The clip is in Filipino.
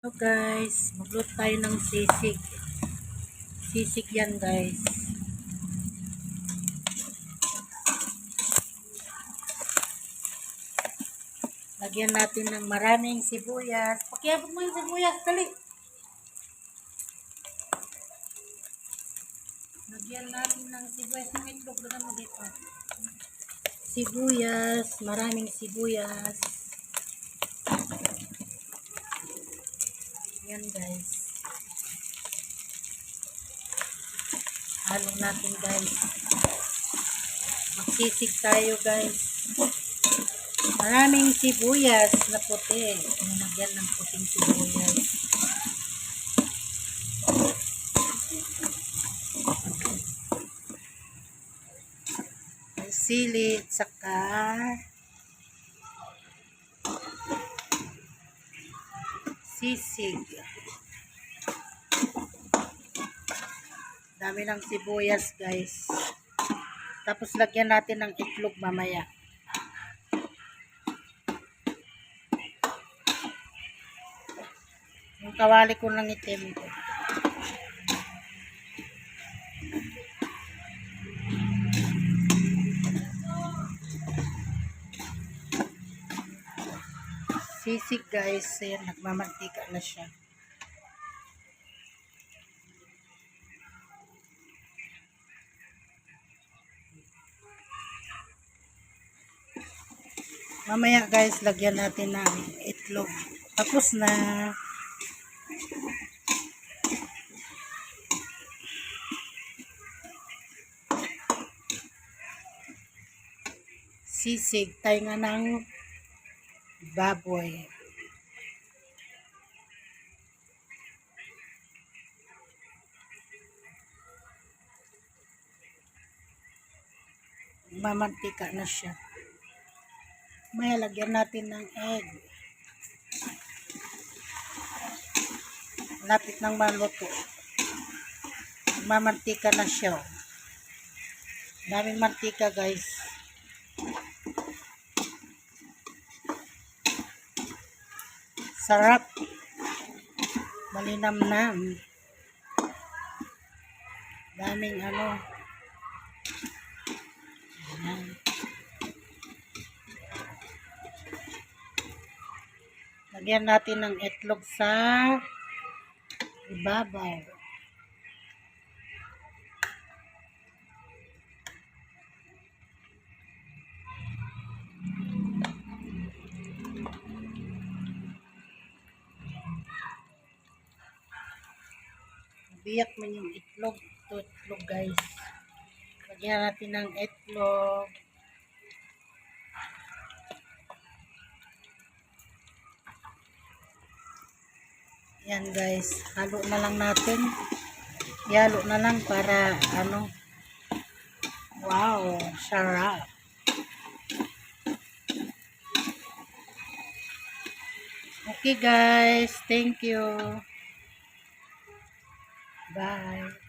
So guys, magluto tayo ng sisig. Sisig yan guys. Lagyan natin ng maraming sibuyas. Pakiabot mo yung sibuyas, dali. Lagyan natin ng sibuyas. Ng itlog na mo dito. Sibuyas, maraming sibuyas. Yan guys. Halo natin guys. Magsisig tayo guys. Maraming sibuyas na puti. Nilagyan ng puting sibuyas. Sili, saka sisig. Dami ng sibuyas guys. Tapos lagyan natin ng itlog mamaya. Yung kawali ko ng itim. Sisig guys, ayan, nagmamantika na siya. Mamaya guys, lagyan natin ng itlog. Tapos na. Sisig, tayo nga ng baboy. Mamantika na siya. May lagyan natin ng egg. Lapit ng maluto. Mamantika na siya. Daming mantika guys. Sarap. Malinamnam. Daming ano. Ayan. Lagyan natin ng itlog sa ibabaw. Biyak man yung itlog. Ito itlog guys. Lagyan natin ng itlog. Yan guys. Halo na lang natin. Ihalo na lang para ano. Wow. Sarap. Okay guys. Thank you. Bye.